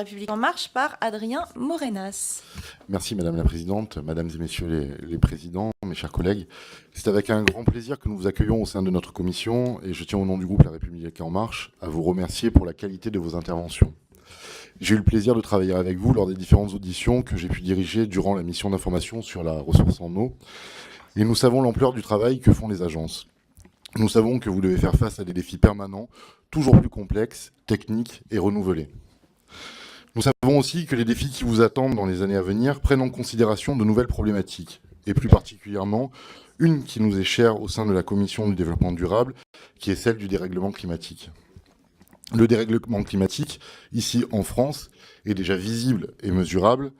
République En Marche par Adrien Morenas. Merci Madame la Présidente, Mesdames et Messieurs les Présidents, mes chers collègues. C'est avec un grand plaisir que nous vous accueillons au sein de notre commission et je tiens au nom du groupe La République En Marche à vous remercier pour la qualité de vos interventions. J'ai eu le plaisir de travailler avec vous lors des différentes auditions que j'ai pu diriger durant la mission d'information sur la ressource en eau. Et nous savons l'ampleur du travail que font les agences. Nous savons que vous devez faire face à des défis permanents, toujours plus complexes, techniques et renouvelés. Nous savons aussi que les défis qui vous attendent dans les années à venir prennent en considération de nouvelles problématiques, et plus particulièrement une qui nous est chère au sein de la Commission du développement durable, qui est celle du dérèglement climatique. Le dérèglement climatique, ici en France, est déjà visible et mesurable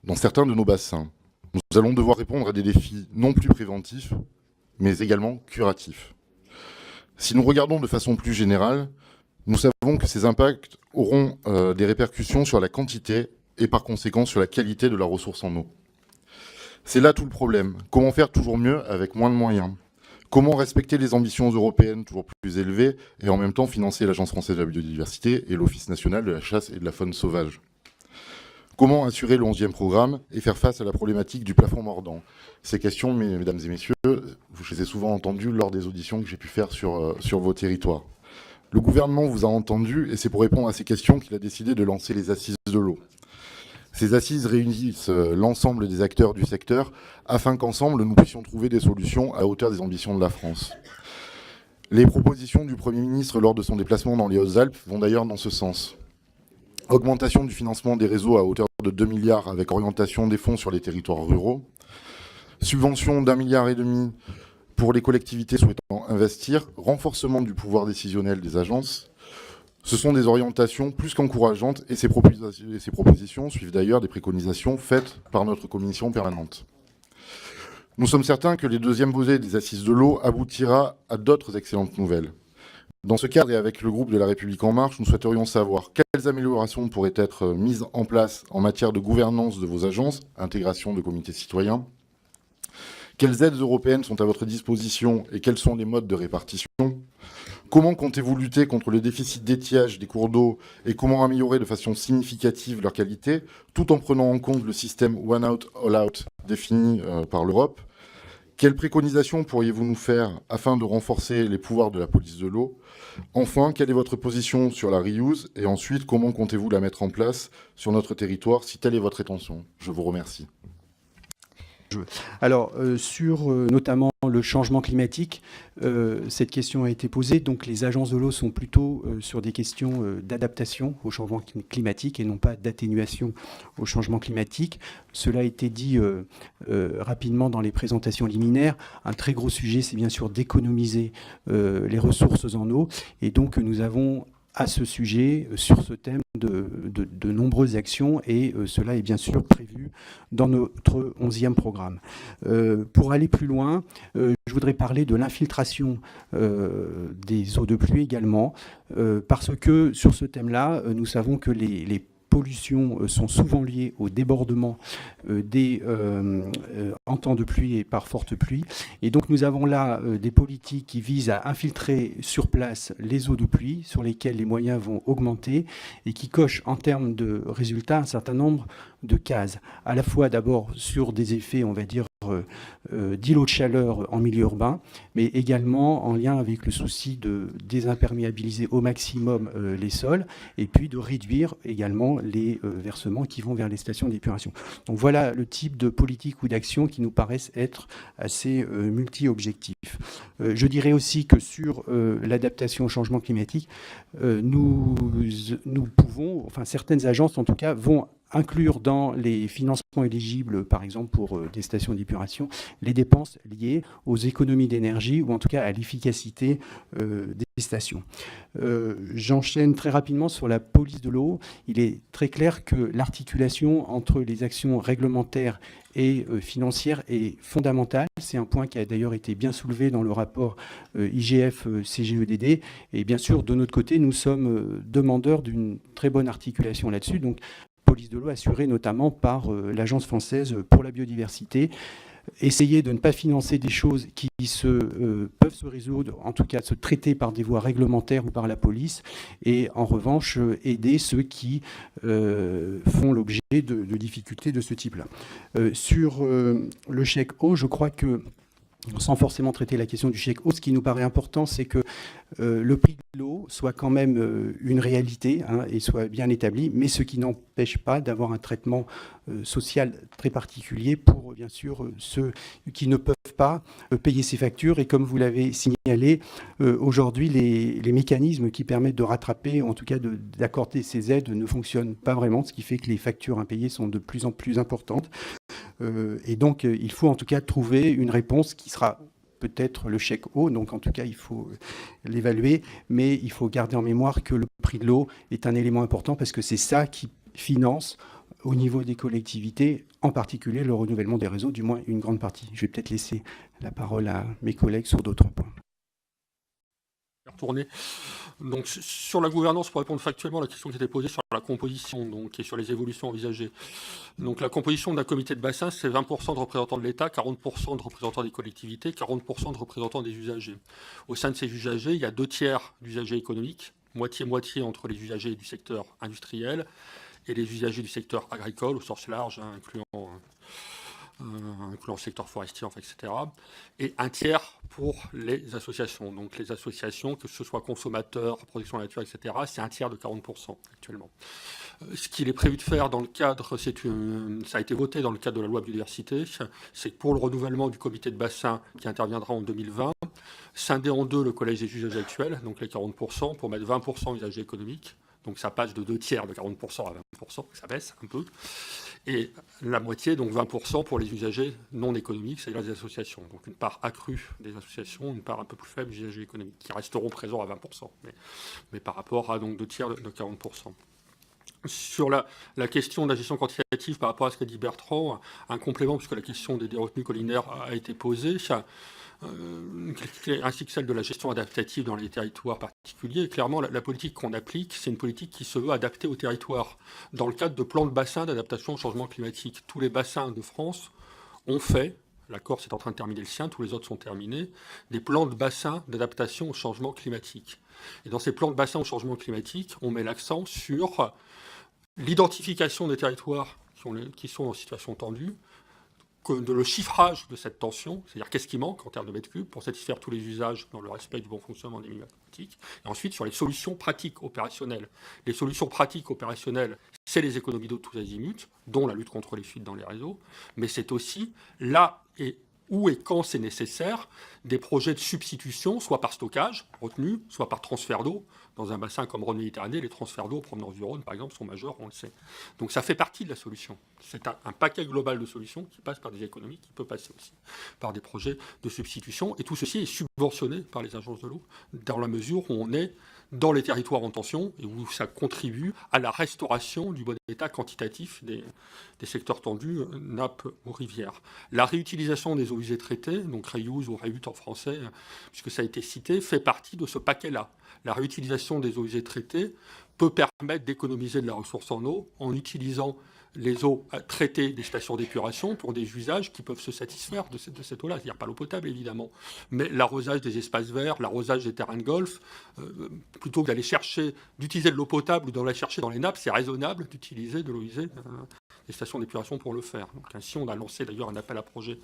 dans certains de nos bassins. Nous allons devoir répondre à des défis non plus préventifs, mais également curatifs. Si nous regardons de façon plus générale, nous savons que ces impacts auront des répercussions sur la quantité et par conséquent sur la qualité de la ressource en eau. C'est là tout le problème. Comment faire toujours mieux avec moins de moyens ? Comment respecter les ambitions européennes toujours plus élevées et en même temps financer l'Agence française de la biodiversité et l'Office national de la chasse et de la faune sauvage ? Comment assurer le 11e programme et faire face à la problématique du plafond mordant ? Ces questions, mesdames et messieurs, je les ai souvent entendues lors des auditions que j'ai pu faire sur vos territoires. Le gouvernement vous a entendu et c'est pour répondre à ces questions qu'il a décidé de lancer les assises de l'eau. Ces assises réunissent l'ensemble des acteurs du secteur afin qu'ensemble nous puissions trouver des solutions à la hauteur des ambitions de la France. Les propositions du Premier ministre lors de son déplacement dans les Hautes-Alpes vont d'ailleurs dans ce sens. Augmentation du financement des réseaux à hauteur de 2 milliards avec orientation des fonds sur les territoires ruraux. Subvention d'1,5 milliard pour les collectivités souhaitant investir. Renforcement du pouvoir décisionnel des agences. Ce sont des orientations plus qu'encourageantes et ces propositions suivent d'ailleurs des préconisations faites par notre commission permanente. Nous sommes certains que les deuxièmes volets des assises de l'eau aboutira à d'autres excellentes nouvelles. Dans ce cadre et avec le groupe de La République En Marche, nous souhaiterions savoir quelles améliorations pourraient être mises en place en matière de gouvernance de vos agences, intégration de comités citoyens, quelles aides européennes sont à votre disposition et quels sont les modes de répartition, comment comptez-vous lutter contre le déficit d'étiage des cours d'eau et comment améliorer de façon significative leur qualité, tout en prenant en compte le système One Out, All Out défini par l'Europe. Quelles préconisations pourriez-vous nous faire afin de renforcer les pouvoirs de la police de l'eau ? Enfin, quelle est votre position sur la reuse ? Et ensuite, comment comptez-vous la mettre en place sur notre territoire si telle est votre intention ? Je vous remercie. Alors, sur notamment le changement climatique, cette question a été posée. Donc, les agences de l'eau sont plutôt sur des questions d'adaptation au changement climatique et non pas d'atténuation au changement climatique. Cela a été dit rapidement dans les présentations liminaires. Un très gros sujet, c'est bien sûr d'économiser les ressources en eau. Et donc, nous avons à ce sujet, sur ce thème, de nombreuses actions et cela est bien sûr prévu dans notre 11e programme. Pour aller plus loin, je voudrais parler de l'infiltration des eaux de pluie également, parce que sur ce thème-là, nous savons que les pollutions sont souvent liées au débordement en temps de pluie et par forte pluie. Et donc nous avons là des politiques qui visent à infiltrer sur place les eaux de pluie sur lesquelles les moyens vont augmenter et qui cochent en termes de résultats un certain nombre de cases. À la fois d'abord sur des effets, on va dire, d'îlots de chaleur en milieu urbain, mais également en lien avec le souci de désimperméabiliser au maximum les sols et puis de réduire également les versements qui vont vers les stations d'épuration. Donc voilà le type de politique ou d'action qui nous paraissent être assez multi-objectifs. Je dirais aussi que sur l'adaptation au changement climatique, nous pouvons, enfin certaines agences en tout cas, vont inclure dans les financements éligibles, par exemple pour des stations d'épuration, les dépenses liées aux économies d'énergie ou en tout cas à l'efficacité des stations. J'enchaîne très rapidement sur la police de l'eau. Il est très clair que l'articulation entre les actions réglementaires et financières est fondamentale. C'est un point qui a d'ailleurs été bien soulevé dans le rapport IGF-CGEDD. Et bien sûr, de notre côté, nous sommes demandeurs d'une très bonne articulation là-dessus. Donc, police de l'eau assurée notamment par l'Agence française pour la biodiversité. essayer de ne pas financer des choses qui peuvent se résoudre, en tout cas se traiter par des voies réglementaires ou par la police, et en revanche aider ceux qui font l'objet de difficultés de ce type-là. Sur le chèque eau, je crois que, sans forcément traiter la question du chèque eau, ce qui nous paraît important, c'est que le prix de l'eau soit quand même une réalité, hein, et soit bien établi, mais ce qui n'empêche pas d'avoir un traitement social très particulier pour, bien sûr, ceux qui ne peuvent pas payer ces factures. Et comme vous l'avez signalé, aujourd'hui, les mécanismes qui permettent de rattraper, en tout cas d'accorder ces aides, ne fonctionnent pas vraiment, ce qui fait que les factures impayées sont de plus en plus importantes. Et donc, il faut en tout cas trouver une réponse qui sera peut-être le chèque eau. Donc, en tout cas, il faut l'évaluer. Mais il faut garder en mémoire que le prix de l'eau est un élément important parce que c'est ça qui finance au niveau des collectivités, en particulier le renouvellement des réseaux, du moins une grande partie. Je vais peut-être laisser la parole à mes collègues sur d'autres points. Retourner. Donc, sur la gouvernance, pour répondre factuellement à la question qui était posée sur la composition, donc, et sur les évolutions envisagées. Donc, la composition d'un comité de bassin, c'est 20% de représentants de l'État, 40% de représentants des collectivités, 40% de représentants des usagers. Au sein de ces usagers, il y a 2/3 d'usagers économiques, moitié-moitié entre les usagers du secteur industriel et les usagers du secteur agricole, au sens large, hein, incluant le secteur forestier, enfin, etc. Et 1/3 pour les associations. Donc les associations, que ce soit consommateurs, protection de la nature, etc., c'est 1/3 de 40% actuellement. Ce qu'il est prévu de faire dans le cadre, ça a été voté dans le cadre de la loi biodiversité, c'est que pour le renouvellement du comité de bassin qui interviendra en 2020, scinder en deux le collège des usagers actuels, donc les 40%, pour mettre 20% usagers économiques. Donc ça passe de 2/3 de 40% à 20%, ça baisse un peu. Et la moitié, donc 20% pour les usagers non économiques, c'est-à-dire les associations. Donc une part accrue des associations, une part un peu plus faible des usagers économiques, qui resteront présents à 20%, mais par rapport à donc 2/3 de 40%. Sur la question de la gestion quantitative par rapport à ce qu'a dit Bertrand, un complément, puisque la question des retenues collinaires a été posée, ainsi que celle de la gestion adaptative dans les territoires particuliers. Clairement, la politique qu'on applique, c'est une politique qui se veut adaptée au territoire. Dans le cadre de plans de bassins d'adaptation au changement climatique, tous les bassins de France ont fait, la Corse est en train de terminer le sien, tous les autres sont terminés, des plans de bassins d'adaptation au changement climatique. Et dans ces plans de bassins au changement climatique, on met l'accent sur l'identification des territoires qui sont en situation tendue, de le chiffrage de cette tension, c'est-à-dire qu'est-ce qui manque en termes de mètres cubes pour satisfaire tous les usages dans le respect du bon fonctionnement des milieux aquatiques, et ensuite sur les solutions pratiques opérationnelles. Les solutions pratiques opérationnelles, c'est les économies d'eau de tous azimuts, dont la lutte contre les fuites dans les réseaux, mais c'est aussi là où et quand c'est nécessaire, des projets de substitution, soit par stockage, retenue, soit par transfert d'eau. Dans un bassin comme Rhône-Méditerranée, les transferts d'eau en provenance du Rhône, par exemple, sont majeurs, on le sait. Donc ça fait partie de la solution. C'est un paquet global de solutions qui passe par des économies, qui peut passer aussi par des projets de substitution. Et tout ceci est subventionné par les agences de l'eau, dans la mesure où on est dans les territoires en tension et où ça contribue à la restauration du bon état quantitatif des secteurs tendus, nappes ou rivières. La réutilisation des eaux usées traitées, donc reuse ou reut en français, puisque ça a été cité, fait partie de ce paquet-là. La réutilisation des eaux usées traitées peut permettre d'économiser de la ressource en eau en utilisant les eaux traitées des stations d'épuration pour des usages qui peuvent se satisfaire de cette eau-là. C'est-à-dire pas l'eau potable, évidemment, mais l'arrosage des espaces verts, l'arrosage des terrains de golf, plutôt que d'utiliser de l'eau potable ou d'en la chercher dans les nappes, c'est raisonnable d'utiliser de l'eau usée des stations d'épuration pour le faire. Donc ainsi, on a lancé d'ailleurs un appel à projet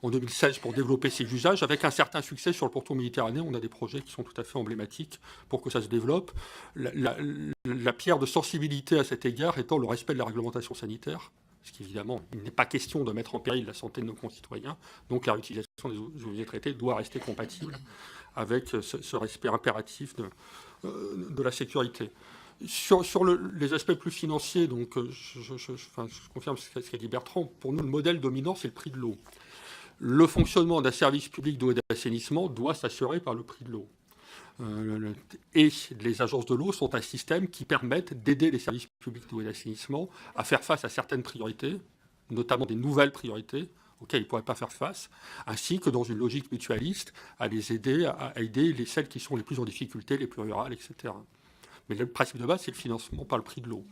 en 2016 pour développer ces usages, avec un certain succès sur le pourtour méditerranéen. On a des projets qui sont tout à fait emblématiques pour que ça se développe. La pierre de sensibilité à cet égard étant le respect de la réglementation sanitaire, parce qu'évidemment, il n'est pas question de mettre en péril la santé de nos concitoyens, donc la réutilisation des eaux usées traitées doit rester compatible avec ce respect impératif de la sécurité. Sur les aspects plus financiers, donc, je confirme ce qu'a dit Bertrand, pour nous, le modèle dominant, c'est le prix de l'eau. Le fonctionnement d'un service public d'eau et d'assainissement doit s'assurer par le prix de l'eau. Et les agences de l'eau sont un système qui permettent d'aider les services publics d'eau et d'assainissement à faire face à certaines priorités, notamment des nouvelles priorités auxquelles ils ne pourraient pas faire face, ainsi que dans une logique mutualiste, à les aider, à aider celles qui sont les plus en difficulté, les plus rurales, etc. Mais le principe de base, c'est le financement par le prix de l'eau.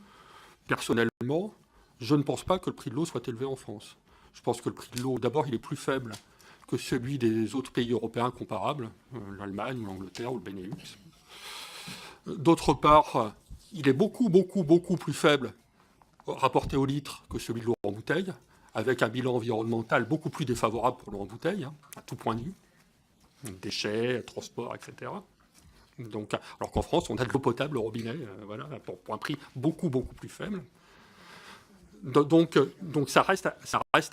Personnellement, je ne pense pas que le prix de l'eau soit élevé en France. Je pense que le prix de l'eau, d'abord, il est plus faible que celui des autres pays européens comparables, l'Allemagne, l'Angleterre ou le Benelux. D'autre part, il est beaucoup plus faible rapporté au litre que celui de l'eau en bouteille, avec un bilan environnemental beaucoup plus défavorable pour l'eau en bouteille, à tout point de vue, déchets, transport, etc. Donc, alors qu'en France, on a de l'eau potable au robinet, voilà, pour un prix beaucoup plus faible. Donc ça reste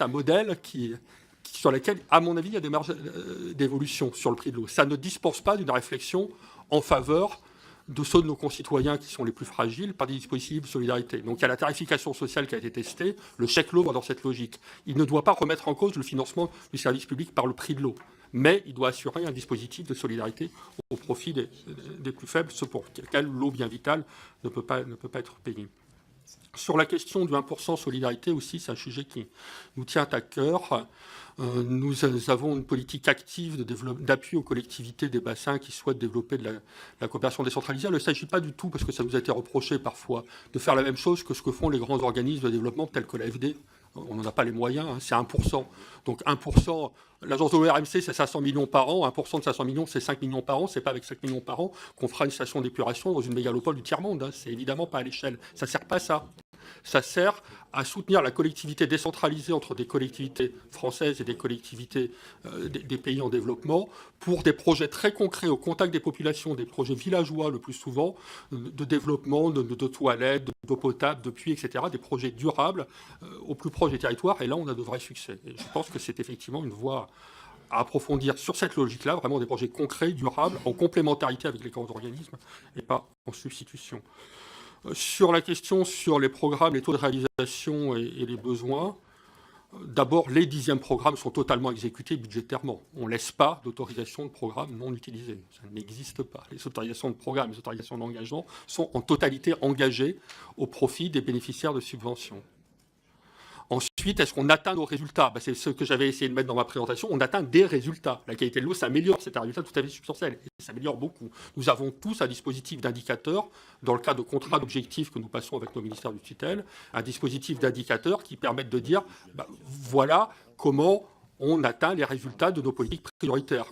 un modèle sur lequel, à mon avis, il y a des marges d'évolution sur le prix de l'eau. Ça ne dispense pas d'une réflexion en faveur de ceux de nos concitoyens qui sont les plus fragiles par des dispositifs de solidarité. Donc il y a la tarification sociale qui a été testée, le chèque l'eau va dans cette logique. Il ne doit pas remettre en cause le financement du service public par le prix de l'eau, mais il doit assurer un dispositif de solidarité au profit des plus faibles, ceux pour lesquels l'eau bien vitale ne peut pas être payée. Sur la question du 1% solidarité aussi, c'est un sujet qui nous tient à cœur. Nous avons une politique active d'appui aux collectivités des bassins qui souhaitent développer de la coopération décentralisée. Il ne s'agit pas du tout, parce que ça nous a été reproché parfois, de faire la même chose que ce que font les grands organismes de développement tels que l'AFD. On n'en a pas les moyens, c'est 1%. Donc 1%, l'agence de l'ORMC, c'est 500 millions par an. 1% de 500 millions, c'est 5 millions par an. C'est pas avec 5 millions par an qu'on fera une station d'épuration dans une mégalopole du tiers-monde. C'est évidemment pas à l'échelle. Ça ne sert pas à ça. Ça sert à soutenir la collectivité décentralisée entre des collectivités françaises et des collectivités des pays en développement pour des projets très concrets au contact des populations, des projets villageois le plus souvent, de développement de toilettes, d'eau potable, de puits, etc., des projets durables au plus proche des territoires. Et là, on a de vrais succès. Et je pense que c'est effectivement une voie à approfondir sur cette logique-là, vraiment des projets concrets, durables, en complémentarité avec les grands organismes et pas en substitution. Sur la question sur les programmes, les taux de réalisation et les besoins, d'abord, les 10e programmes sont totalement exécutés budgétairement. On ne laisse pas d'autorisation de programme non utilisée. Ça n'existe pas. Les autorisations de programme, les autorisations d'engagement sont en totalité engagées au profit des bénéficiaires de subventions. Ensuite, est-ce qu'on atteint nos résultats ? C'est ce que j'avais essayé de mettre dans ma présentation. On atteint des résultats. La qualité de l'eau s'améliore. C'est un résultat tout à fait substantiel. Et ça s'améliore beaucoup. Nous avons tous un dispositif d'indicateurs, dans le cadre de contrats d'objectifs que nous passons avec nos ministères du tutelle, un dispositif d'indicateurs qui permettent de dire voilà comment on atteint les résultats de nos politiques prioritaires.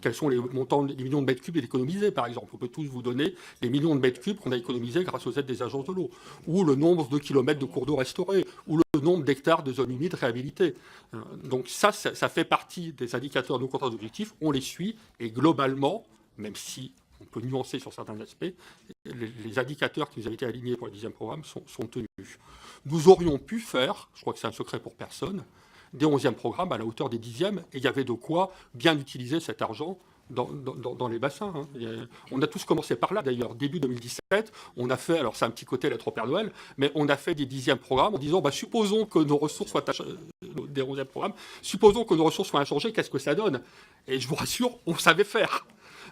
Quels sont les montants, les millions de mètres cubes économisés, par exemple. On peut tous vous donner les millions de mètres cubes qu'on a économisés grâce aux aides des agences de l'eau, ou le nombre de kilomètres de cours d'eau restaurés, ou le nombre d'hectares de zones humides réhabilitées. Donc ça fait partie des indicateurs de nos contrats d'objectifs. On les suit, et globalement, même si on peut nuancer sur certains aspects, les indicateurs qui nous avaient été alignés pour le 10e programme sont tenus. Nous aurions pu faire, je crois que c'est un secret pour personne, des 11e programmes à la hauteur des 10e, et il y avait de quoi bien utiliser cet argent dans les bassins. On a tous commencé par là, d'ailleurs. Début 2017, on a fait, alors c'est un petit côté lettre au Père Noël, mais on a fait des 10e programmes en disant, supposons que nos ressources soient des 11e programmes, supposons que nos ressources soient inchangées, qu'est-ce que ça donne ? Et je vous rassure, on savait faire.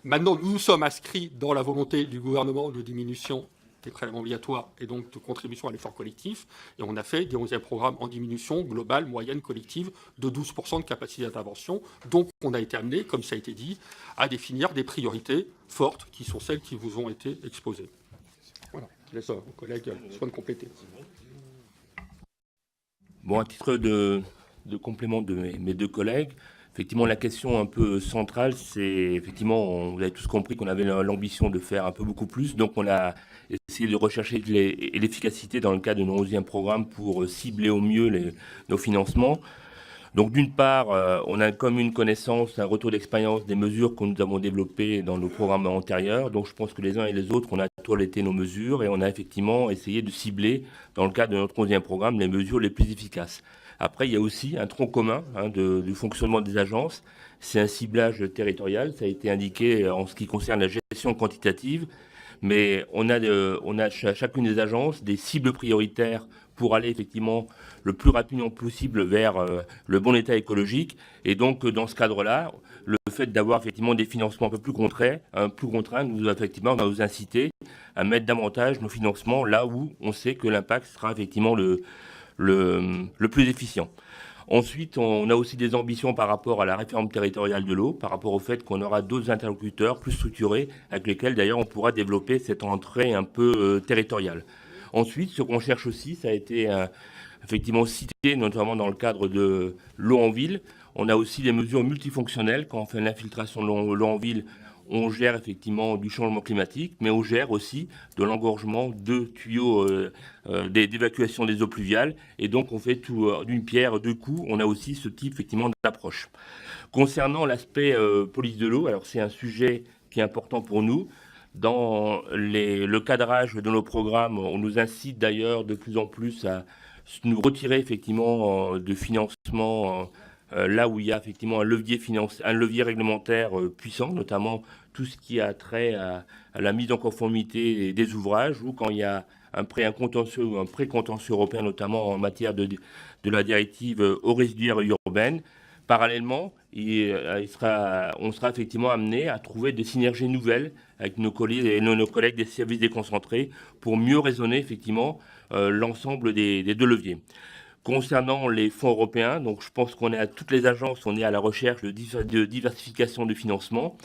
Maintenant, nous nous sommes inscrits dans la volonté du gouvernement de diminution des prélèvements obligatoires et donc de contribution à l'effort collectif. Et on a fait des 11e programmes en diminution globale, moyenne, collective, de 12% de capacité d'intervention. Donc on a été amené, comme ça a été dit, à définir des priorités fortes qui sont celles qui vous ont été exposées. Voilà, je laisse aux collègues soin de compléter. Bon, à titre de complément de mes deux collègues, effectivement, la question un peu centrale, c'est effectivement, vous avez tous compris qu'on avait l'ambition de faire un peu beaucoup plus, donc on a essayé de rechercher l'efficacité dans le cadre de nos 11e programmes pour cibler au mieux nos financements. Donc d'une part, on a comme une connaissance, un retour d'expérience des mesures que nous avons développées dans nos programmes antérieurs. Donc je pense que les uns et les autres, on a toiletté nos mesures et on a effectivement essayé de cibler, dans le cadre de notre 11e programme, les mesures les plus efficaces. Après, il y a aussi un tronc commun du fonctionnement des agences. C'est un ciblage territorial, ça a été indiqué en ce qui concerne la gestion quantitative. Mais on a chacune des agences des cibles prioritaires pour aller effectivement le plus rapidement possible vers le bon état écologique. Et donc, dans ce cadre-là, le fait d'avoir effectivement des financements un peu plus contraints nous effectivement va nous inciter à mettre davantage nos financements là où on sait que l'impact sera effectivement le plus efficient. Ensuite, on a aussi des ambitions par rapport à la réforme territoriale de l'eau, par rapport au fait qu'on aura d'autres interlocuteurs plus structurés, avec lesquels d'ailleurs on pourra développer cette entrée un peu territoriale. Ensuite, ce qu'on cherche aussi, ça a été effectivement citées, notamment dans le cadre de l'eau en ville. On a aussi des mesures multifonctionnelles. Quand on fait l'infiltration de l'eau en ville, on gère effectivement du changement climatique, mais on gère aussi de l'engorgement de tuyaux d'évacuation des eaux pluviales. Et donc, on fait tout d'une pierre deux coups. On a aussi ce type effectivement d'approche. Concernant l'aspect police de l'eau, alors c'est un sujet qui est important pour nous. Dans le cadrage de nos programmes, on nous incite d'ailleurs de plus en plus à nous retirer effectivement de financement là où il y a effectivement un levier réglementaire puissant, notamment tout ce qui a trait à la mise en conformité des ouvrages, ou quand il y a un contentieux ou un pré-contentieux européen, notamment en matière de la directive eaux résiduaires urbaines. Parallèlement, on sera effectivement amené à trouver des synergies nouvelles avec nos collègues des services déconcentrés pour mieux raisonner effectivement l'ensemble des deux leviers. Concernant les fonds européens, donc je pense qu'on est à toutes les agences, on est à la recherche de diversification de financement.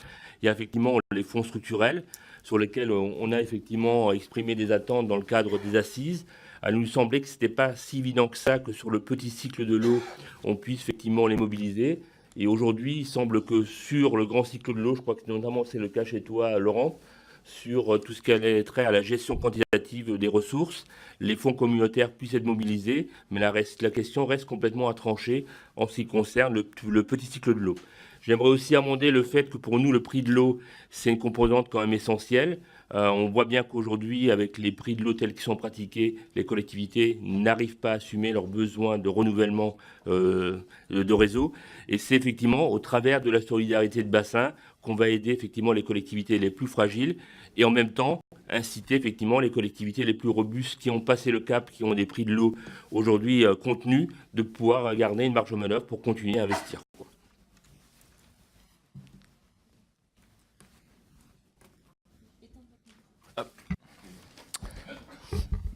Il y a effectivement les fonds structurels sur lesquels on a effectivement exprimé des attentes dans le cadre des assises. Il nous semblait que ce n'était pas si évident que ça, que sur le petit cycle de l'eau, on puisse effectivement les mobiliser. Et aujourd'hui, il semble que sur le grand cycle de l'eau, je crois que notamment c'est le cas chez toi, Laurent, sur tout ce qui a trait à la gestion quantitative des ressources, les fonds communautaires puissent être mobilisés, mais la question reste complètement à trancher en ce qui concerne le petit cycle de l'eau. J'aimerais aussi amender le fait que pour nous, le prix de l'eau, c'est une composante quand même essentielle. On voit bien qu'aujourd'hui, avec les prix de l'eau tels qu'ils sont pratiqués, les collectivités n'arrivent pas à assumer leurs besoins de renouvellement de réseau. Et c'est effectivement au travers de la solidarité de bassin qu'on va aider effectivement les collectivités les plus fragiles et en même temps inciter effectivement les collectivités les plus robustes qui ont passé le cap, qui ont des prix de l'eau aujourd'hui contenus, de pouvoir garder une marge de manœuvre pour continuer à investir.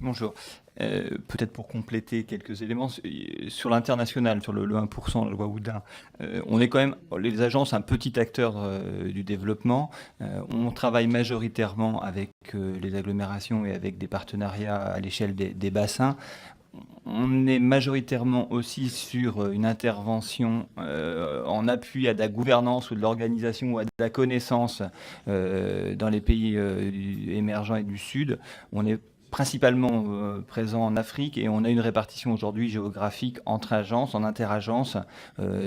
Bonjour. Peut-être pour compléter quelques éléments, sur l'international, sur le 1%, la loi Oudin, on est quand même, les agences, un petit acteur du développement. On travaille majoritairement avec les agglomérations et avec des partenariats à l'échelle des bassins. On est majoritairement aussi sur une intervention en appui à de la gouvernance ou de l'organisation ou à de la connaissance dans les pays émergents et du Sud. On est principalement présent en Afrique et on a une répartition aujourd'hui géographique entre agences, en interagences,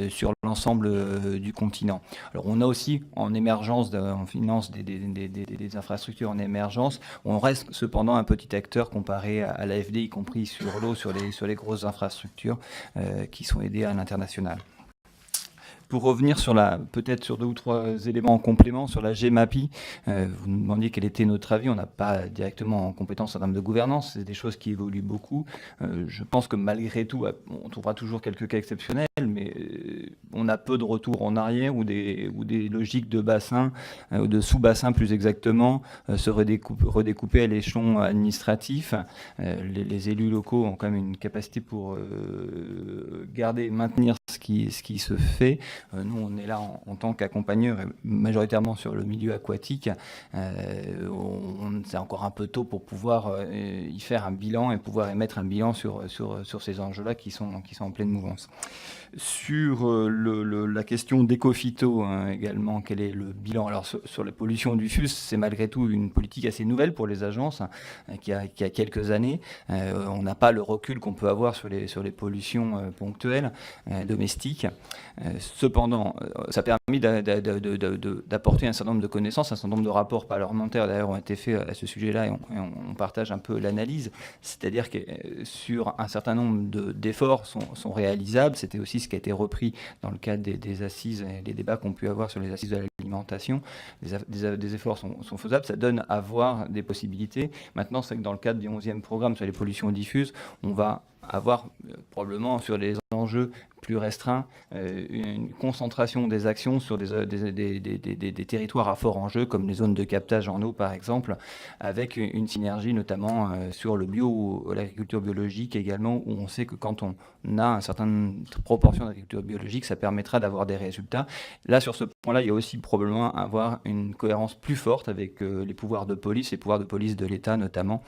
sur l'ensemble du continent. Alors on a aussi en émergence, en finance des infrastructures en émergence, on reste cependant un petit acteur comparé à l'AFD, y compris sur l'eau, sur les grosses infrastructures qui sont aidées à l'international. Pour revenir peut-être sur 2 ou 3 éléments en complément sur la GEMAPI, vous nous demandiez quel était notre avis. On n'a pas directement en compétence en termes de gouvernance, c'est des choses qui évoluent beaucoup. Je pense que malgré tout, on trouvera toujours quelques cas exceptionnels, mais on a peu de retours en arrière ou des logiques de bassin, ou de sous-bassin plus exactement, se redécouper à l'échelon administratif. Les élus locaux ont quand même une capacité pour maintenir ce qui se fait. Nous, on est là en tant qu'accompagneurs, majoritairement sur le milieu aquatique. C'est encore un peu tôt pour pouvoir y faire un bilan et pouvoir émettre un bilan sur ces enjeux-là qui sont en pleine mouvance. Sur la question d'éco-phyto également, quel est le bilan? Alors sur la pollution du FUS, c'est malgré tout une politique assez nouvelle pour les agences, qui a quelques années. On n'a pas le recul qu'on peut avoir sur les pollutions ponctuelles domestiques. Cependant, ça a permis d'apporter un certain nombre de connaissances, un certain nombre de rapports parlementaires d'ailleurs ont été faits à ce sujet-là et on partage un peu l'analyse. C'est-à-dire que sur un certain nombre d'efforts sont réalisables. C'était aussi ce qui a été repris dans le cadre des assises et les débats qu'on peut avoir sur les assises de l'alimentation. Des efforts sont faisables, ça donne à voir des possibilités. Maintenant, c'est que dans le cadre du 11e programme sur les pollutions diffuses, on va avoir probablement sur les enjeux plus restreint, une concentration des actions sur des territoires à fort enjeu, comme les zones de captage en eau par exemple, avec une synergie notamment sur le bio ou l'agriculture biologique également, où on sait que quand on a une certaine proportion d'agriculture biologique, ça permettra d'avoir des résultats. Là, sur ce point-là, il y a aussi probablement avoir une cohérence plus forte avec les pouvoirs de police de l'État notamment,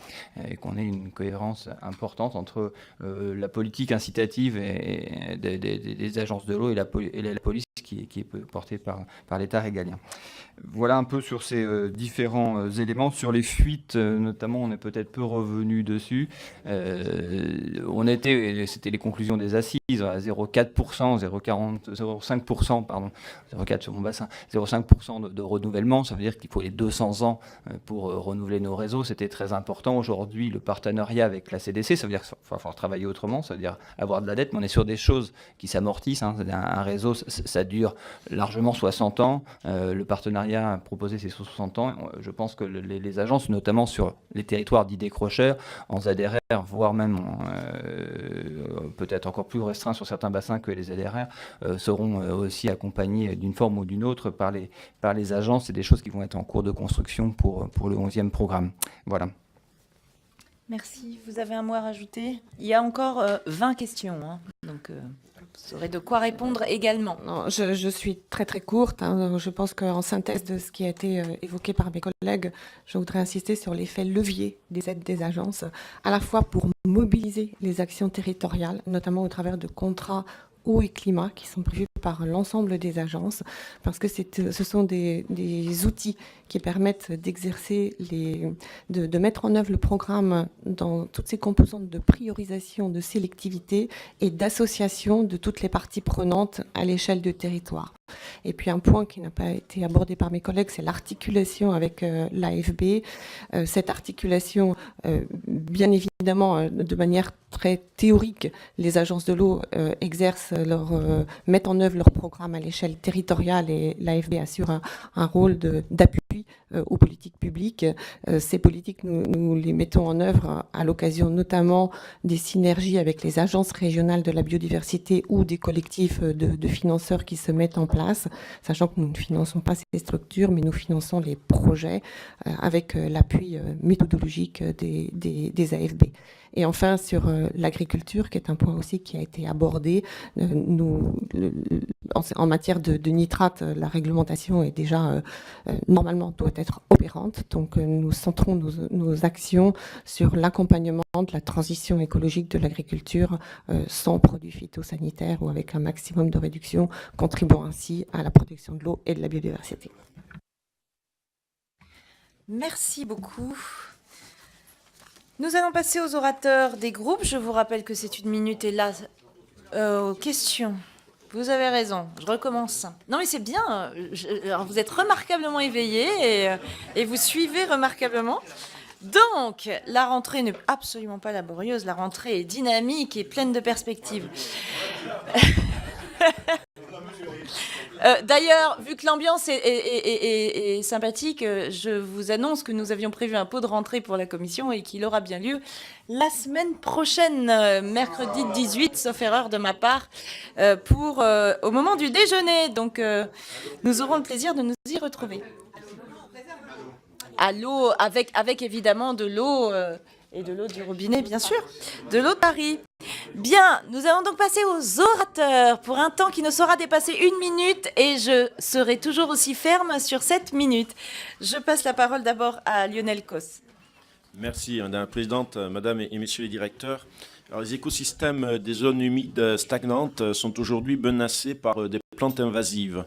et qu'on ait une cohérence importante entre la politique incitative des agences de l'eau et la police qui est portée par l'État régalien. Voilà un peu sur ces différents éléments. Sur les fuites, notamment, on est peut-être peu revenu dessus. C'était les conclusions des assises, à 0,4%, 0,5%, pardon, 0,4 sur mon bassin, 0,5% de renouvellement. Ça veut dire qu'il faut les 200 ans pour renouveler nos réseaux. C'était très important. Aujourd'hui, le partenariat avec la CDC, ça veut dire qu'il va falloir travailler autrement, ça veut dire avoir de la dette, mais on est sur des choses qui s'amortissent. Un réseau, ça dure largement 60 ans. Le partenariat proposé, c'est sur 60 ans. Je pense que les agences, notamment sur les territoires dits décrocheurs, en ZRR, voire même peut-être encore plus restreints sur certains bassins que les ZRR, seront aussi accompagnés d'une forme ou d'une autre par les agences. C'est des choses qui vont être en cours de construction pour le 11e programme. Voilà. Merci. Vous avez un mot à rajouter? Il y a encore 20 questions, hein. Donc vous aurez de quoi répondre également. Non, je suis très très courte. Je pense qu'en synthèse de ce qui a été évoqué par mes collègues, je voudrais insister sur l'effet levier des aides des agences, à la fois pour mobiliser les actions territoriales, notamment au travers de contrats eau et climat qui sont prévus par l'ensemble des agences, parce que ce sont des outils qui permettent d'exercer de mettre en œuvre le programme dans toutes ses composantes de priorisation, de sélectivité et d'association de toutes les parties prenantes à l'échelle du territoire. Et puis un point qui n'a pas été abordé par mes collègues, c'est l'articulation avec l'AFB. Cette articulation, bien évidemment, de manière très théorique, les agences de l'eau mettent en œuvre leur programme à l'échelle territoriale et l'AFB assure un rôle d'appui aux politiques publiques. Ces politiques, nous les mettons en œuvre à l'occasion notamment des synergies avec les agences régionales de la biodiversité ou des collectifs de financeurs qui se mettent en place, sachant que nous ne finançons pas ces structures, mais nous finançons les projets avec l'appui méthodologique des AFB. Et enfin, sur l'agriculture, qui est un point aussi qui a été abordé, en matière de nitrates, la réglementation est déjà, normalement, doit être opérante. Donc, nous centrons nos actions sur l'accompagnement de la transition écologique de l'agriculture sans produits phytosanitaires ou avec un maximum de réduction, contribuant ainsi à la protection de l'eau et de la biodiversité. Merci beaucoup. Nous allons passer aux orateurs des groupes. Je vous rappelle que c'est 1 minute et là, aux questions. Vous avez raison, je recommence. Non mais c'est bien, alors vous êtes remarquablement éveillés et vous suivez remarquablement. Donc, la rentrée n'est absolument pas laborieuse, la rentrée est dynamique et pleine de perspectives. D'ailleurs, vu que l'ambiance est sympathique, je vous annonce que nous avions prévu un pot de rentrée pour la commission et qu'il aura bien lieu la semaine prochaine, mercredi 18, sauf erreur de ma part, au moment du déjeuner. Donc, nous aurons le plaisir de nous y retrouver. À l'eau, avec évidemment de l'eau... et de l'eau du robinet, bien sûr, de l'eau de Paris. Bien, nous allons donc passer aux orateurs pour un temps qui ne saura dépasser 1 minute et je serai toujours aussi ferme sur 7 minutes. Je passe la parole d'abord à Lionel Cos. Merci, Madame la Présidente, Madame et Messieurs les directeurs. Alors, les écosystèmes des zones humides stagnantes sont aujourd'hui menacés par des plantes invasives.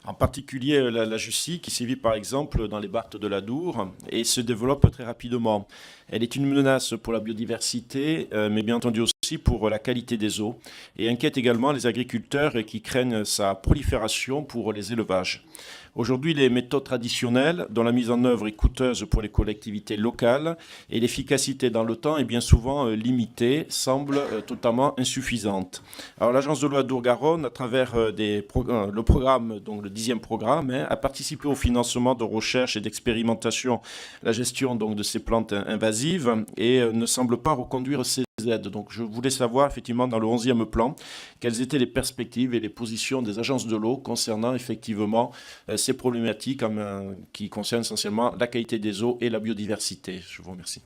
En particulier la jussie qui sévit par exemple dans les barthes de l'Adour et se développe très rapidement. Elle est une menace pour la biodiversité, mais bien entendu aussi pour la qualité des eaux et inquiète également les agriculteurs qui craignent sa prolifération pour les élevages. Aujourd'hui, les méthodes traditionnelles, dont la mise en œuvre est coûteuse pour les collectivités locales et l'efficacité dans le temps est bien souvent limitée, semblent totalement insuffisantes. Alors l'Agence de l'eau Adour-Garonne, à travers le programme, donc le 10e programme, a participé au financement de recherche et d'expérimentation, la gestion donc de ces plantes invasives et ne semble pas reconduire ces aides. Donc je voulais savoir, effectivement, dans le 11e plan, quelles étaient les perspectives et les positions des agences de l'eau concernant, effectivement, ces problématiques qui concernent essentiellement la qualité des eaux et la biodiversité. Je vous remercie.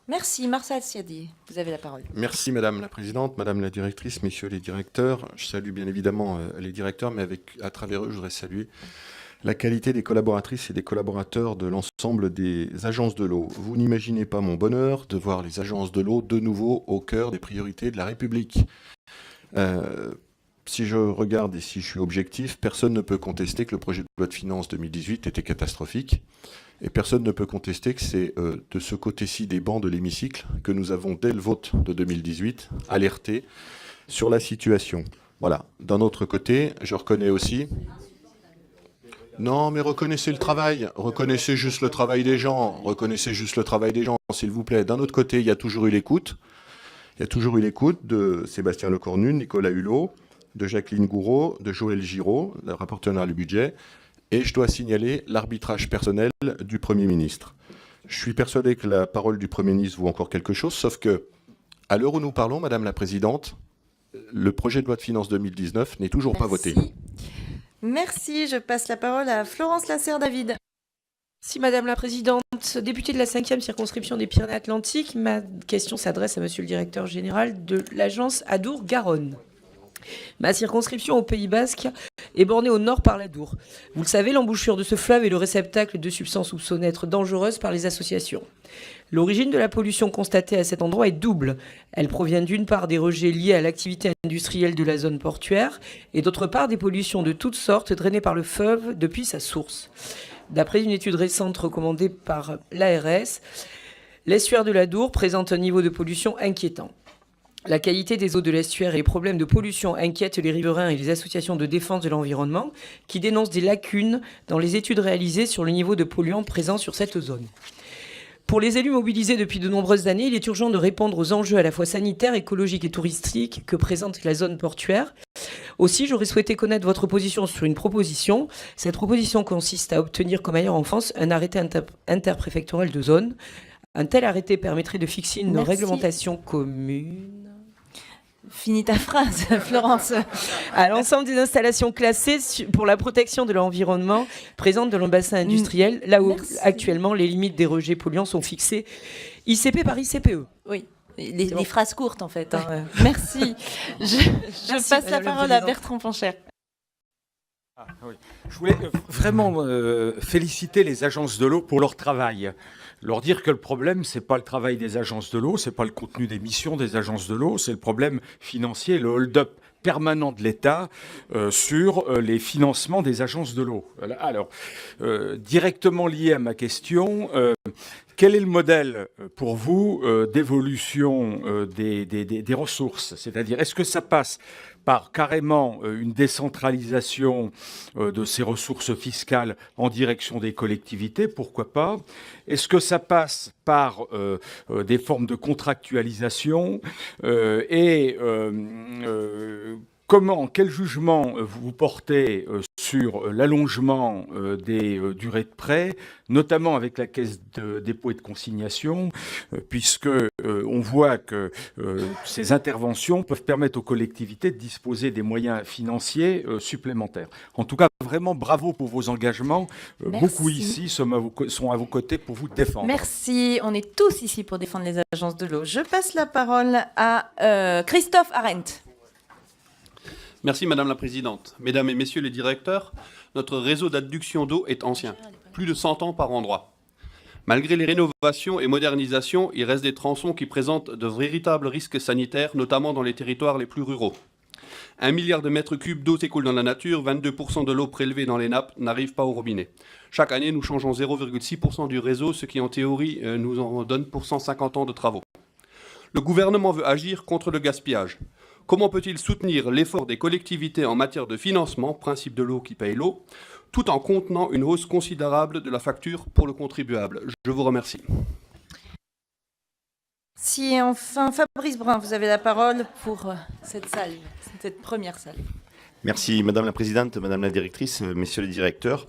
Merci. Marcel Siadi, vous avez la parole. Merci Madame la Présidente, Madame la Directrice, Messieurs les directeurs. Je salue bien évidemment les directeurs, mais à travers eux, je voudrais saluer la qualité des collaboratrices et des collaborateurs de l'ensemble des agences de l'eau. Vous n'imaginez pas mon bonheur de voir les agences de l'eau de nouveau au cœur des priorités de la République. Si je regarde et si je suis objectif, personne ne peut contester que le projet de loi de finances 2018 était catastrophique. Et personne ne peut contester que c'est de ce côté-ci des bancs de l'hémicycle que nous avons, dès le vote de 2018, alerté sur la situation. Voilà. D'un autre côté, je reconnais aussi... Non, mais reconnaissez le travail. Reconnaissez juste le travail des gens. Reconnaissez juste le travail des gens, s'il vous plaît. D'un autre côté, il y a toujours eu l'écoute. Il y a toujours eu l'écoute de Sébastien Lecornu, Nicolas Hulot, de Jacqueline Gouraud, de Joël Giraud, le rapporteur général du budget. Et je dois signaler l'arbitrage personnel du Premier ministre. Je suis persuadé que la parole du Premier ministre vaut encore quelque chose, sauf que, à l'heure où nous parlons, Madame la Présidente, le projet de loi de finances 2019 n'est toujours pas voté. Merci. Je passe la parole à Florence Lasserre-David. Si Madame la Présidente, députée de la 5e circonscription des Pyrénées-Atlantiques, ma question s'adresse à Monsieur le Directeur général de l'agence Adour-Garonne. Ma circonscription au Pays Basque est bornée au nord par l'Adour. Vous le savez, l'embouchure de ce fleuve est le réceptacle de substances soupçonnées être dangereuses par les associations. L'origine de la pollution constatée à cet endroit est double. Elle provient d'une part des rejets liés à l'activité industrielle de la zone portuaire et d'autre part des pollutions de toutes sortes drainées par le fleuve depuis sa source. D'après une étude récente recommandée par l'ARS, l'estuaire de l'Adour présente un niveau de pollution inquiétant. La qualité des eaux de l'estuaire et les problèmes de pollution inquiètent les riverains et les associations de défense de l'environnement qui dénoncent des lacunes dans les études réalisées sur le niveau de polluants présents sur cette zone. Pour les élus mobilisés depuis de nombreuses années, il est urgent de répondre aux enjeux à la fois sanitaires, écologiques et touristiques que présente la zone portuaire. Aussi, j'aurais souhaité connaître votre position sur une proposition. Cette proposition consiste à obtenir, comme ailleurs en France, un arrêté interpréfectoral de zone. Un tel arrêté permettrait de fixer une réglementation commune. Finis ta phrase, Florence. À l'ensemble des installations classées pour la protection de l'environnement présentes dans le bassin industriel, là où actuellement les limites des rejets polluants sont fixées ICP par ICPE. Oui, les phrases courtes en fait. Hein. Merci. Je passe la parole à Bertrand Pancher. Oui. Je voulais vraiment féliciter les agences de l'eau pour leur travail. Leur dire que le problème, c'est pas le travail des agences de l'eau, c'est pas le contenu des missions des agences de l'eau, c'est le problème financier, le hold-up permanent de l'État sur les financements des agences de l'eau. Alors, directement lié à ma question, quel est le modèle pour vous d'évolution des ressources ? C'est-à-dire, est-ce que ça passe par carrément une décentralisation de ces ressources fiscales en direction des collectivités, pourquoi pas ? Est-ce que ça passe par des formes de contractualisation quel jugement vous portez sur l'allongement des durées de prêt, notamment avec la Caisse de dépôt et de consignation, puisque on voit que ces interventions peuvent permettre aux collectivités de disposer des moyens financiers supplémentaires. En tout cas, vraiment bravo pour vos engagements. Beaucoup ici sont à vos côtés pour vous défendre. Merci. On est tous ici pour défendre les agences de l'eau. Je passe la parole à Christophe Arendt. Merci Madame la Présidente. Mesdames et Messieurs les directeurs, notre réseau d'adduction d'eau est ancien, plus de 100 ans par endroit. Malgré les rénovations et modernisations, il reste des tronçons qui présentent de véritables risques sanitaires, notamment dans les territoires les plus ruraux. 1 milliard de mètres cubes d'eau s'écoule dans la nature, 22% de l'eau prélevée dans les nappes n'arrive pas au robinet. Chaque année, nous changeons 0,6% du réseau, ce qui en théorie nous en donne pour 150 ans de travaux. Le gouvernement veut agir contre le gaspillage. Comment peut-il soutenir l'effort des collectivités en matière de financement, principe de l'eau qui paye l'eau, tout en contenant une hausse considérable de la facture pour le contribuable ? Je vous remercie. Si enfin Fabrice Brun, vous avez la parole pour cette première salle. Merci Madame la Présidente, Madame la Directrice, Messieurs les directeurs.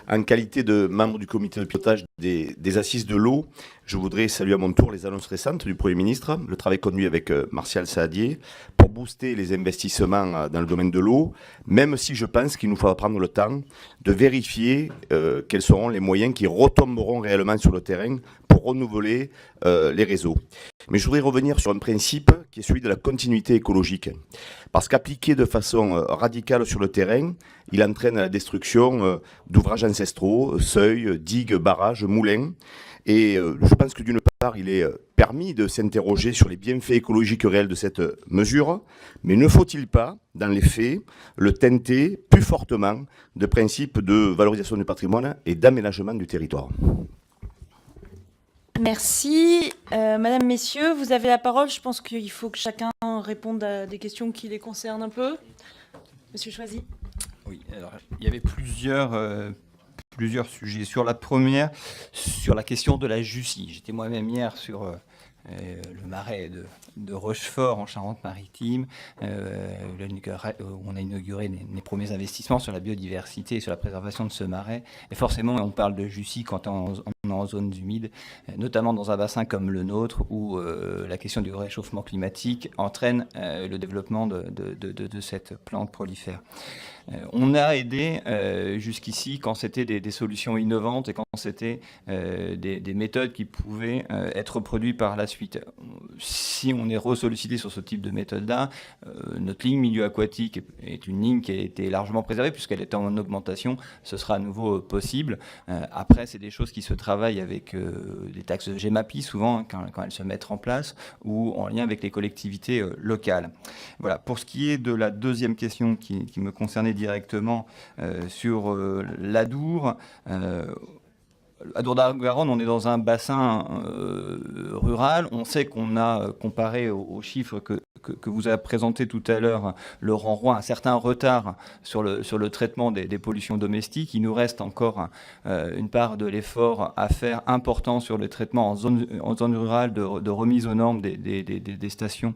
En qualité de membre du comité de pilotage des assises de l'eau, je voudrais saluer à mon tour les annonces récentes du Premier ministre, le travail conduit avec Martial Saadier pour booster les investissements dans le domaine de l'eau, même si je pense qu'il nous faudra prendre le temps de vérifier quels seront les moyens qui retomberont réellement sur le terrain pour renouveler les réseaux. Mais je voudrais revenir sur un principe qui est celui de la continuité écologique. Parce qu'appliqué de façon radicale sur le terrain, il entraîne la destruction d'ouvrages ancestraux, seuils, digues, barrages, moulins. Et je pense que d'une part, il est permis de s'interroger sur les bienfaits écologiques réels de cette mesure, mais ne faut-il pas, dans les faits, le teinter plus fortement de principes de valorisation du patrimoine et d'aménagement du territoire? Merci. Madame, Messieurs, vous avez la parole. Je pense qu'il faut que chacun réponde à des questions qui les concernent un peu. Monsieur Choisy. Oui, alors, il y avait plusieurs sujets. Sur la première, sur la question de la Jussie. J'étais moi-même hier sur le marais de Rochefort en Charente-Maritime. On a inauguré les premiers investissements sur la biodiversité et sur la préservation de ce marais. Et forcément, on parle de Jussie quand on est en zones humides, notamment dans un bassin comme le nôtre, où la question du réchauffement climatique entraîne le développement de cette plante prolifère. On a aidé jusqu'ici quand c'était des solutions innovantes et quand c'était des méthodes qui pouvaient être reproduites par la suite. Si on est ressollicité sur ce type de méthode-là, notre ligne milieu aquatique est une ligne qui a été largement préservée puisqu'elle est en augmentation, ce sera à nouveau possible. Après, c'est des choses qui se travaillent avec des taxes GEMAPI souvent hein, quand elles se mettent en place ou en lien avec les collectivités locales. Voilà. Pour ce qui est de la deuxième question qui me concernait directement sur l'Adour. Adour-Garonne, on est dans un bassin rural. On sait qu'on a, comparé aux chiffres que vous avez présenté tout à l'heure, Laurent Roy, un certain retard sur le traitement des pollutions domestiques. Il nous reste encore une part de l'effort à faire important sur le traitement en zone rurale de remise aux normes des stations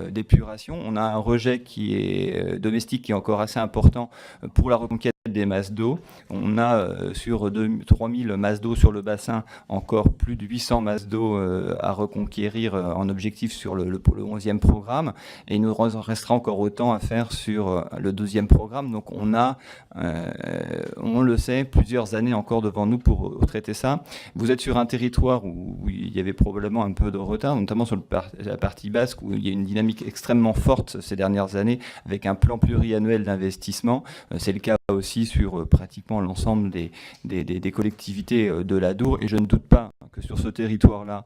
d'épuration. On a un rejet qui est domestique qui est encore assez important pour la reconquête des masses d'eau. On a sur 3000 masses d'eau sur le bassin encore plus de 800 masses d'eau à reconquérir en objectif sur le 11e programme et il nous restera encore autant à faire sur le 12e programme. Donc on a, on le sait, plusieurs années encore devant nous pour traiter ça. Vous êtes sur un territoire où il y avait probablement un peu de retard, notamment sur la partie basque où il y a une dynamique extrêmement forte ces dernières années avec un plan pluriannuel d'investissement. C'est le cas aussi sur pratiquement l'ensemble des collectivités de l'Adour et je ne doute pas que sur ce territoire-là,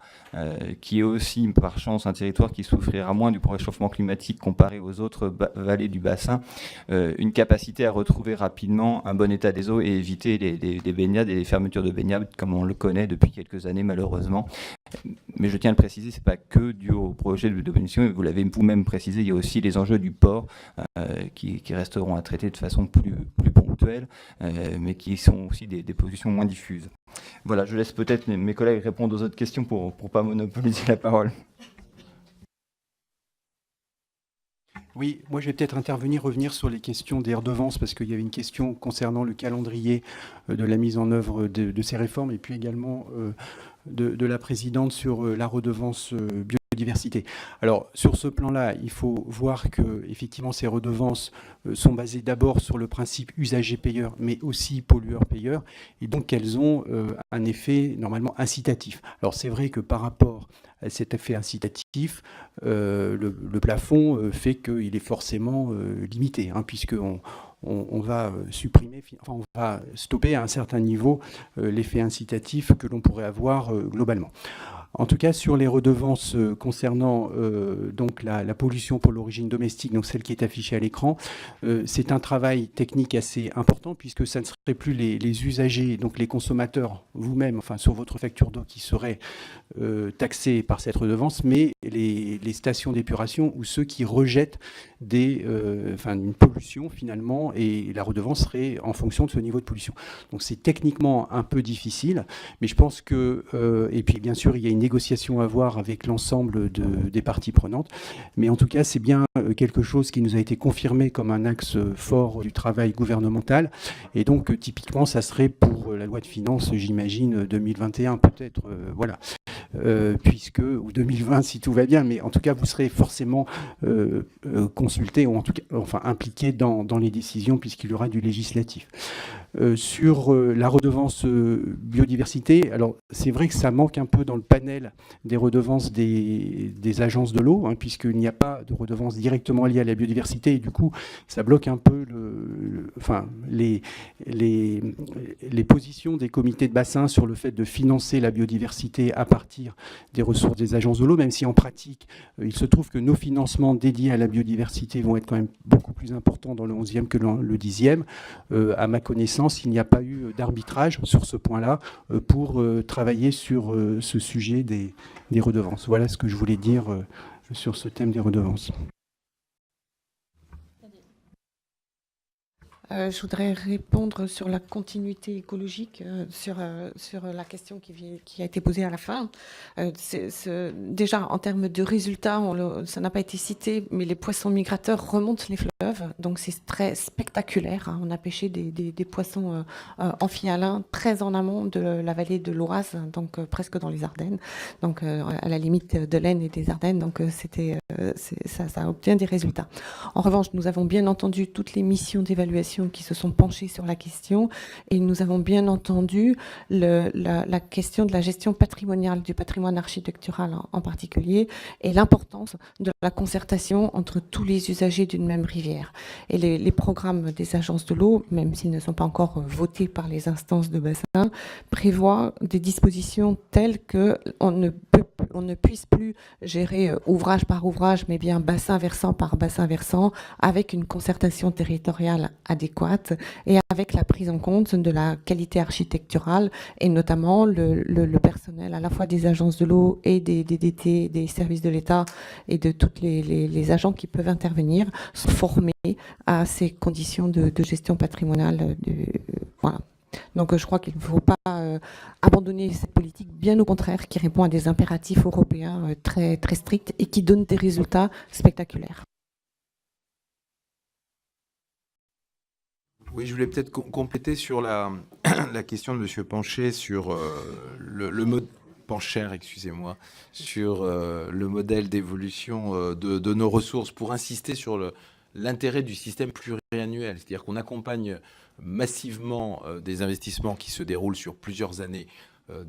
qui est aussi par chance un territoire qui souffrira moins du réchauffement climatique comparé aux autres vallées du bassin, une capacité à retrouver rapidement un bon état des eaux et éviter des baignades et les fermetures de baignades comme on le connaît depuis quelques années malheureusement. Mais je tiens à le préciser, c'est pas que dû au projet de pollution, vous l'avez vous-même précisé, il y a aussi les enjeux du port qui resteront à traiter de façon plus ponctuelle, mais qui sont aussi des pollutions moins diffuses. Voilà, je laisse peut-être mes collègues répondre aux autres questions pour ne pas monopoliser la parole. Oui, moi je vais peut-être revenir sur les questions des redevances parce qu'il y avait une question concernant le calendrier de la mise en œuvre de ces réformes et puis également de la présidente sur la redevance biodiversité. Alors sur ce plan-là, il faut voir que effectivement ces redevances sont basées d'abord sur le principe usager-payeur, mais aussi pollueur-payeur, et donc elles ont un effet normalement incitatif. Alors c'est vrai que par rapport à cet effet incitatif, le plafond fait qu'il est forcément limité, hein, puisqu'on on va supprimer, enfin, on va stopper à un certain niveau l'effet incitatif que l'on pourrait avoir globalement. En tout cas, sur les redevances concernant donc la pollution pour l'origine domestique, donc celle qui est affichée à l'écran, c'est un travail technique assez important puisque ça ne serait plus les usagers, donc les consommateurs vous-même, enfin sur votre facture d'eau qui seraient taxés par cette redevance, mais les stations d'épuration ou ceux qui rejettent une pollution finalement, et la redevance serait en fonction de ce niveau de pollution. Donc c'est techniquement un peu difficile, mais je pense que, et puis bien sûr il y a une négociation à avoir avec l'ensemble des parties prenantes, mais en tout cas c'est bien quelque chose qui nous a été confirmé comme un axe fort du travail gouvernemental, et donc donc typiquement, ça serait pour la loi de finances, j'imagine, 2021 peut-être, voilà. Puisque, ou 2020 si tout va bien, mais en tout cas vous serez forcément consulté, ou en tout cas enfin impliqué dans les décisions, puisqu'il y aura du législatif. Sur la redevance biodiversité, alors c'est vrai que ça manque un peu dans le panel des redevances des agences de l'eau, hein, puisqu'il n'y a pas de redevance directement liée à la biodiversité, et du coup ça bloque un peu les positions des comités de bassin sur le fait de financer la biodiversité à partir des ressources des agences de l'eau, même si en pratique il se trouve que nos financements dédiés à la biodiversité vont être quand même beaucoup plus importants dans le 11e que le 10e. À ma connaissance, il n'y a pas eu d'arbitrage sur ce point-là pour travailler sur ce sujet des redevances. Voilà ce que je voulais dire sur ce thème des redevances. Je voudrais répondre sur la continuité écologique, sur la question qui a été posée à la fin. Déjà, en termes de résultats, ça n'a pas été cité, mais les poissons migrateurs remontent les fleuves, donc c'est très spectaculaire. Hein. On a pêché des poissons amphihalins très en amont de la vallée de l'Oise, donc presque dans les Ardennes, donc à la limite de l'Aisne et des Ardennes, donc ça a obtenu des résultats. En revanche, nous avons bien entendu toutes les missions d'évaluation qui se sont penchés sur la question, et nous avons bien entendu la question de la gestion patrimoniale du patrimoine architectural en particulier, et l'importance de la concertation entre tous les usagers d'une même rivière. Et les programmes des agences de l'eau, même s'ils ne sont pas encore votés par les instances de bassin, prévoient des dispositions telles qu'on ne puisse plus gérer ouvrage par ouvrage, mais bien bassin versant par bassin versant, avec une concertation territoriale adéquate et avec la prise en compte de la qualité architecturale, et notamment le personnel à la fois des agences de l'eau et des DDT, des services de l'État et de tous les agents qui peuvent intervenir, sont formés à ces conditions de gestion patrimoniale. Voilà. Donc je crois qu'il ne faut pas abandonner cette politique, bien au contraire, qui répond à des impératifs européens très, très stricts et qui donne des résultats spectaculaires. Oui, je voulais peut-être compléter sur la question de M. Pancher sur le mode Pancher, excusez-moi, sur le modèle d'évolution de nos ressources, pour insister sur l'intérêt du système pluriannuel, c'est-à-dire qu'on accompagne massivement des investissements qui se déroulent sur plusieurs années.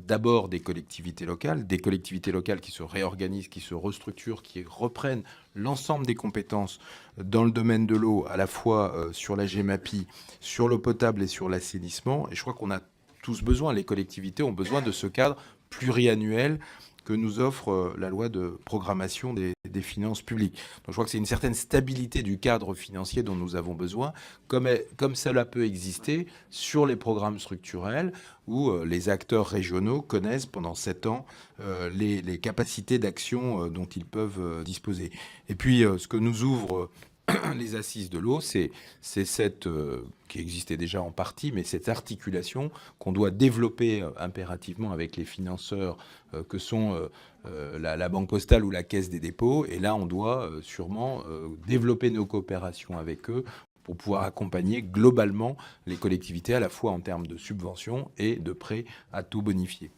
D'abord des collectivités locales qui se réorganisent, qui se restructurent, qui reprennent l'ensemble des compétences dans le domaine de l'eau, à la fois sur la GEMAPI, sur l'eau potable et sur l'assainissement. Et je crois qu'on a tous besoin, les collectivités ont besoin de ce cadre pluriannuel que nous offre la loi de programmation des finances publiques. Donc je crois que c'est une certaine stabilité du cadre financier dont nous avons besoin, comme cela peut exister sur les programmes structurels où les acteurs régionaux connaissent pendant 7 ans les capacités d'action dont ils peuvent disposer. Et puis ce que nous ouvrent les assises de l'eau, c'est cette, qui existait déjà en partie, mais cette articulation qu'on doit développer impérativement avec les financeurs que sont la Banque Postale ou la Caisse des dépôts. Et là, on doit sûrement développer nos coopérations avec eux pour pouvoir accompagner globalement les collectivités, à la fois en termes de subventions et de prêts à taux bonifiés.